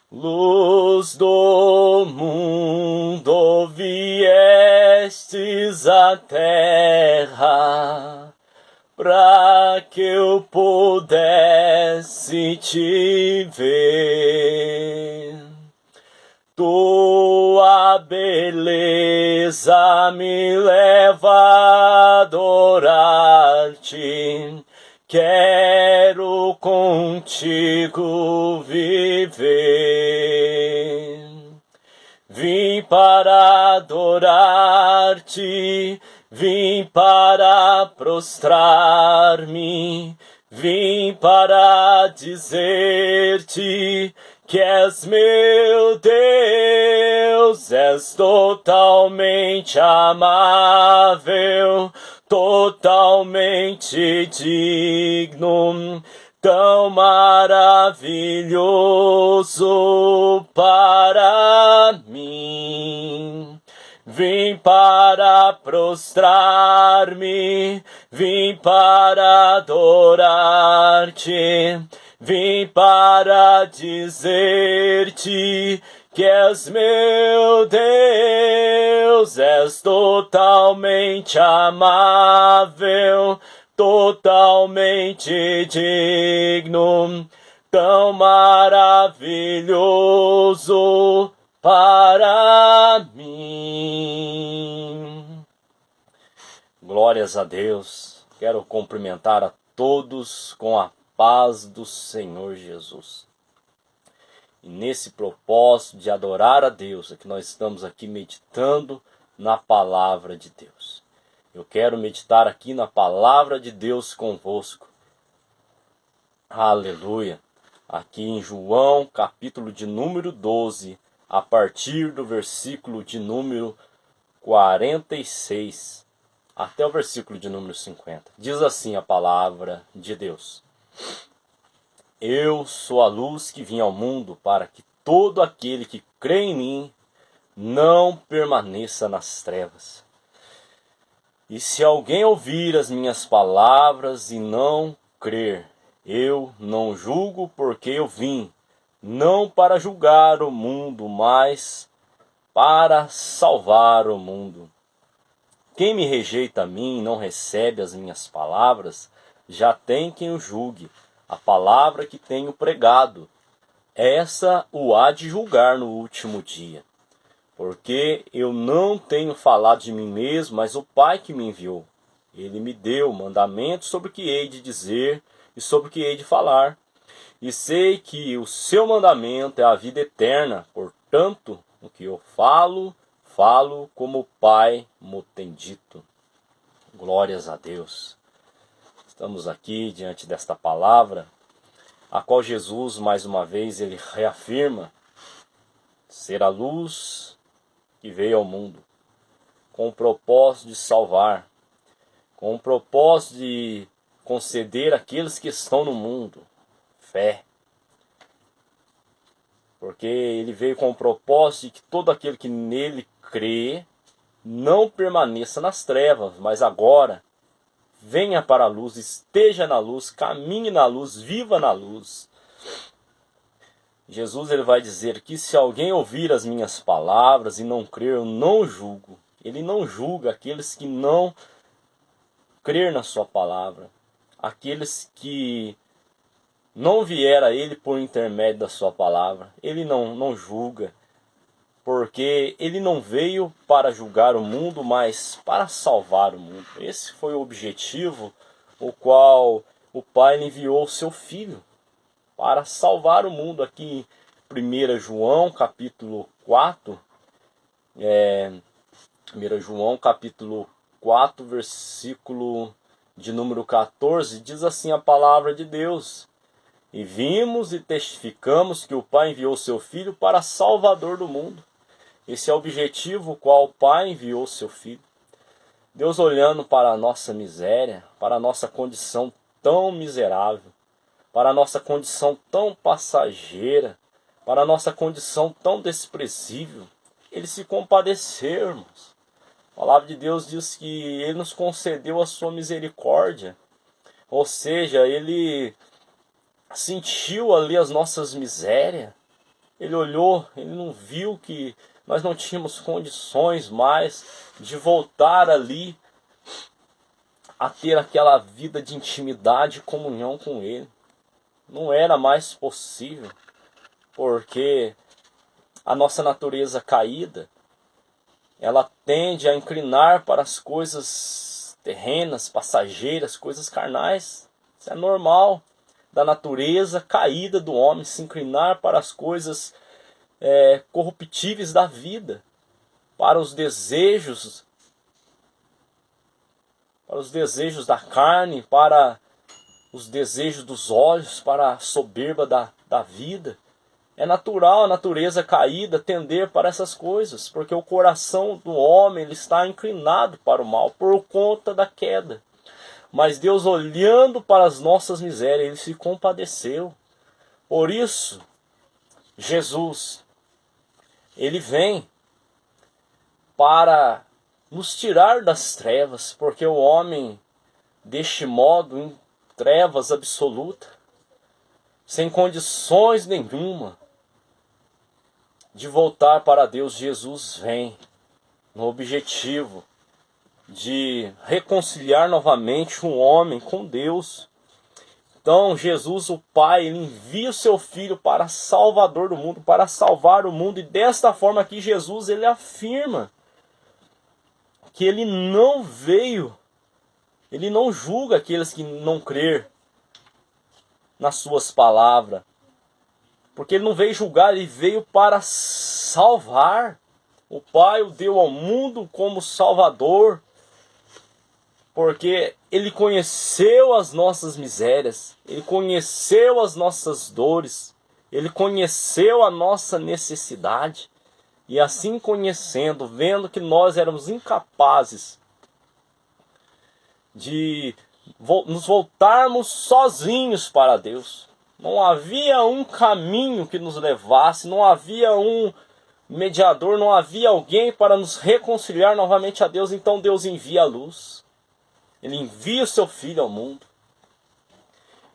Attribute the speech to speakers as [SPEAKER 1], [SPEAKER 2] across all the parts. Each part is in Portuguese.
[SPEAKER 1] Luz do mundo, viestes à terra, para que eu pudesse te ver. Tua beleza me leva a adorar-te. Quero contigo viver. Vim para adorar-te, vim para prostrar-me, vim para dizer-te que és meu Deus, és totalmente amável, totalmente digno, tão maravilhoso para mim. Vim para prostrar-me, vim para adorar-te, vim para dizer-te que és meu Deus, és totalmente amável, totalmente digno, tão maravilhoso para mim. Glórias a Deus. Quero cumprimentar a todos com a paz do Senhor Jesus. E nesse propósito de adorar a Deus, é que nós estamos aqui meditando na palavra de Deus. Eu quero meditar aqui na palavra de Deus convosco. Aleluia. Aqui em João, capítulo de número 12, a partir do versículo de número 46 até o versículo de número 50. Diz assim a palavra de Deus: Eu sou a luz que vim ao mundo, para que todo aquele que crê em mim não permaneça nas trevas. E se alguém ouvir as minhas palavras e não crer, eu não julgo, porque eu vim não para julgar o mundo, mas para salvar o mundo. Quem me rejeita a mim e não recebe as minhas palavras, já tem quem o julgue. A palavra que tenho pregado, essa o há de julgar no último dia. Porque eu não tenho falado de mim mesmo, mas o Pai que me enviou. Ele me deu mandamentos sobre o que hei de dizer e sobre o que hei de falar. E sei que o seu mandamento é a vida eterna. Portanto, o que eu falo como o Pai me tem dito. Glórias a Deus. Estamos aqui diante desta palavra, a qual Jesus, mais uma vez, ele reafirma ser a luz que veio ao mundo, com o propósito de salvar, com o propósito de conceder àqueles que estão no mundo fé. Porque ele veio com o propósito de que todo aquele que nele crê não permaneça nas trevas, mas agora venha para a luz, esteja na luz, caminhe na luz, viva na luz. Jesus ele vai dizer que se alguém ouvir as minhas palavras e não crer, eu não julgo. Ele não julga aqueles que não crer na sua palavra, aqueles que não vier a ele por intermédio da sua palavra. Ele não julga, porque ele não veio para julgar o mundo, mas para salvar o mundo. Esse foi o objetivo o qual o Pai enviou o seu Filho, para salvar o mundo. Aqui em 1 João capítulo 4, 1 João capítulo 4, versículo de número 14, diz assim a palavra de Deus: E vimos e testificamos que o Pai enviou o seu Filho para Salvador do mundo. Esse é o objetivo o qual o Pai enviou o seu Filho. Deus, olhando para a nossa miséria, para a nossa condição tão miserável, para a nossa condição tão passageira, para a nossa condição tão desprezível, Ele se compadeceu, irmãos. A palavra de Deus diz que Ele nos concedeu a sua misericórdia. Ou seja, Ele sentiu ali as nossas misérias. ele olhou, ele não viu que nós não tínhamos condições mais de voltar ali a ter aquela vida de intimidade e comunhão com ele. Não era mais possível, porque a nossa natureza caída, ela tende a inclinar para as coisas terrenas, passageiras, coisas carnais. Isso é normal da natureza caída do homem, se inclinar para as coisas corruptíveis da vida, para os desejos da carne, para os desejos dos olhos, para a soberba da vida. É natural a natureza caída tender para essas coisas, porque o coração do homem ele está inclinado para o mal por conta da queda. Mas Deus, olhando para as nossas misérias, ele se compadeceu. Por isso, Jesus, ele vem para nos tirar das trevas, porque o homem, deste modo, em trevas absoluta, sem condições nenhuma de voltar para Deus, Jesus vem no objetivo de reconciliar novamente o homem com Deus. Então Jesus, o Pai, ele envia o seu Filho para Salvador do mundo, para salvar o mundo. E desta forma aqui Jesus, ele afirma que ele não veio, ele não julga aqueles que não crer nas suas palavras. Porque ele não veio julgar, ele veio para salvar. O Pai o deu ao mundo como Salvador, porque ele conheceu as nossas misérias, ele conheceu as nossas dores, ele conheceu a nossa necessidade. E assim conhecendo, vendo que nós éramos incapazes de nos voltarmos sozinhos para Deus. Não havia um caminho que nos levasse, não havia um mediador, não havia alguém para nos reconciliar novamente a Deus. Então Deus envia a luz. Ele envia o seu Filho ao mundo.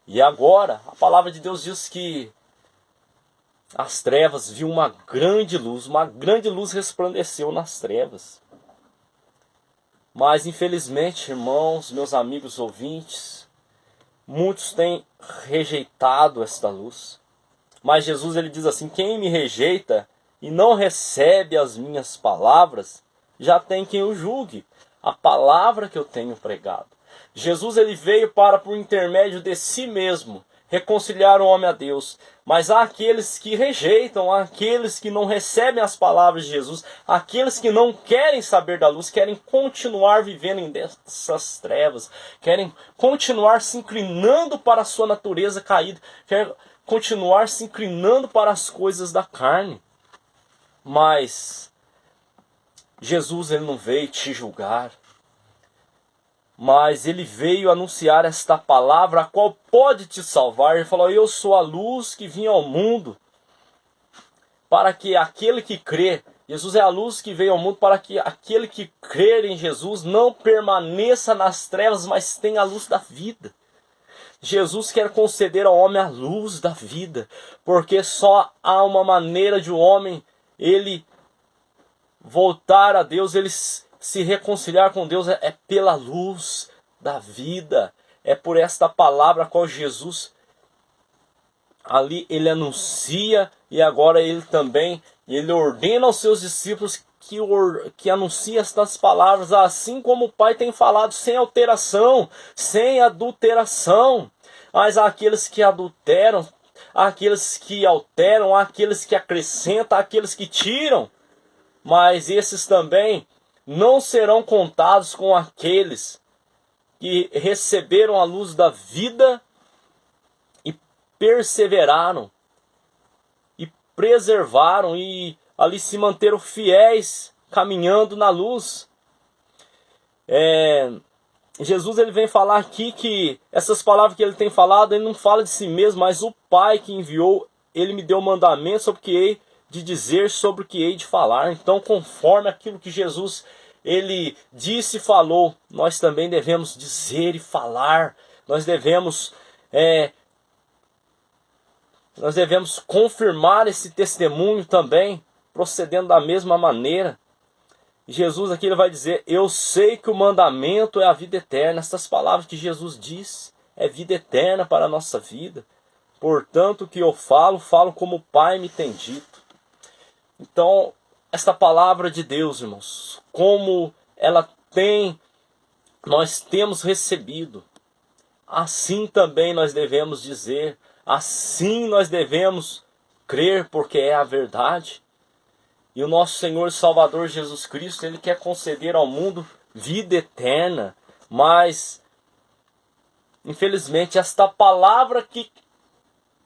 [SPEAKER 1] E agora, a palavra de Deus diz que as trevas viu uma grande luz resplandeceu nas trevas. Mas infelizmente, irmãos, meus amigos ouvintes, muitos têm rejeitado esta luz. Mas Jesus ele diz assim: quem me rejeita e não recebe as minhas palavras, já tem quem o julgue. A palavra que eu tenho pregado. Jesus ele veio para, por intermédio de si mesmo, reconciliar o homem a Deus. Mas há aqueles que rejeitam, há aqueles que não recebem as palavras de Jesus, aqueles que não querem saber da luz, querem continuar vivendo dessas trevas, querem continuar se inclinando para a sua natureza caída, querem continuar se inclinando para as coisas da carne. Mas Jesus ele não veio te julgar, mas ele veio anunciar esta palavra, a qual pode te salvar. Ele falou: eu sou a luz que vim ao mundo, para que aquele que crê, Jesus é a luz que veio ao mundo, para que aquele que crer em Jesus não permaneça nas trevas, mas tenha a luz da vida. Jesus quer conceder ao homem a luz da vida, porque só há uma maneira de o homem, ele voltar a Deus, ele se reconciliar com Deus, é pela luz da vida. É por esta palavra a qual Jesus ali ele anuncia, e agora ele também ele ordena aos seus discípulos que anunciem estas palavras, assim como o Pai tem falado, sem alteração, sem adulteração. Mas aqueles que adulteram, aqueles que alteram, aqueles que acrescentam, aqueles que tiram, mas esses também não serão contados com aqueles que receberam a luz da vida e perseveraram e preservaram e ali se manteram fiéis, caminhando na luz. Jesus ele vem falar aqui que essas palavras que ele tem falado, ele não fala de si mesmo, mas o Pai que enviou, ele me deu mandamento sobre o que hei de dizer, sobre o que hei de falar. Então, conforme aquilo que Jesus ele disse e falou, nós também devemos dizer e falar. Nós devemos nós devemos confirmar esse testemunho também, procedendo da mesma maneira. Jesus aqui ele vai dizer, eu sei que o mandamento é a vida eterna. Essas palavras que Jesus diz, é vida eterna para a nossa vida. Portanto, o que eu falo, falo como o Pai me tem dito. Então, esta palavra de Deus, irmãos, como ela nós temos recebido, assim também nós devemos dizer, assim nós devemos crer, porque é a verdade. E o nosso Senhor e Salvador Jesus Cristo, Ele quer conceder ao mundo vida eterna. Mas, infelizmente, esta palavra que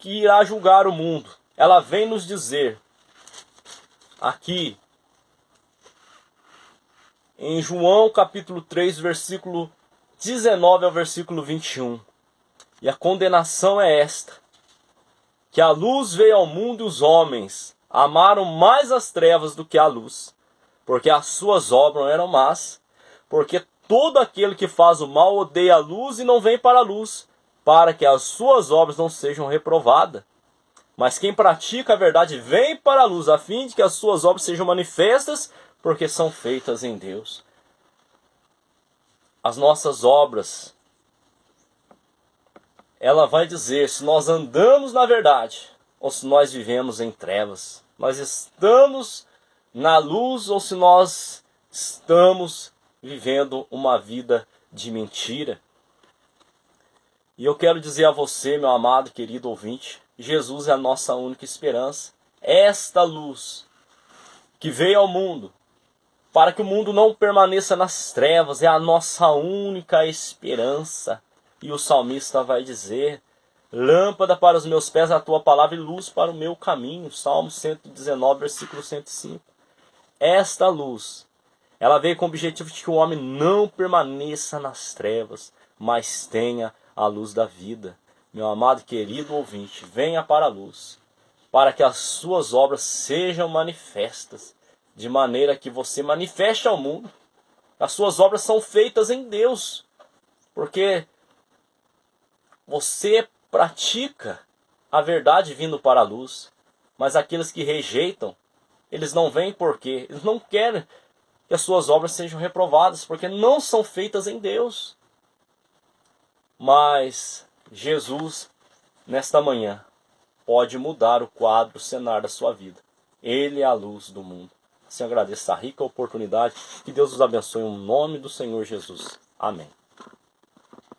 [SPEAKER 1] irá julgar o mundo, ela vem nos dizer, aqui, em João capítulo 3, versículo 19 ao versículo 21. E a condenação é esta, que a luz veio ao mundo e os homens amaram mais as trevas do que a luz, porque as suas obras eram más. Porque todo aquele que faz o mal odeia a luz e não vem para a luz, para que as suas obras não sejam reprovadas. Mas quem pratica a verdade vem para a luz, a fim de que as suas obras sejam manifestas, porque são feitas em Deus. As nossas obras, ela vai dizer se nós andamos na verdade ou se nós vivemos em trevas. Nós estamos na luz ou se nós estamos vivendo uma vida de mentira. E eu quero dizer a você, meu amado, querido ouvinte, Jesus é a nossa única esperança. Esta luz que veio ao mundo, para que o mundo não permaneça nas trevas, é a nossa única esperança. E o salmista vai dizer, lâmpada para os meus pés a tua palavra e luz para o meu caminho. Salmo 119, versículo 105. Esta luz, ela veio com o objetivo de que o homem não permaneça nas trevas, mas tenha a luz da vida. Meu amado querido ouvinte, venha para a luz, para que as suas obras sejam manifestas, de maneira que você manifeste ao mundo. As suas obras são feitas em Deus, porque você pratica a verdade vindo para a luz, mas aqueles que rejeitam, eles não vêm porque eles não querem que as suas obras sejam reprovadas, porque não são feitas em Deus. Mas Jesus, nesta manhã, pode mudar o quadro, o cenário da sua vida. Ele é a luz do mundo. Assim agradeço a rica oportunidade. Que Deus os abençoe em nome do Senhor Jesus. Amém.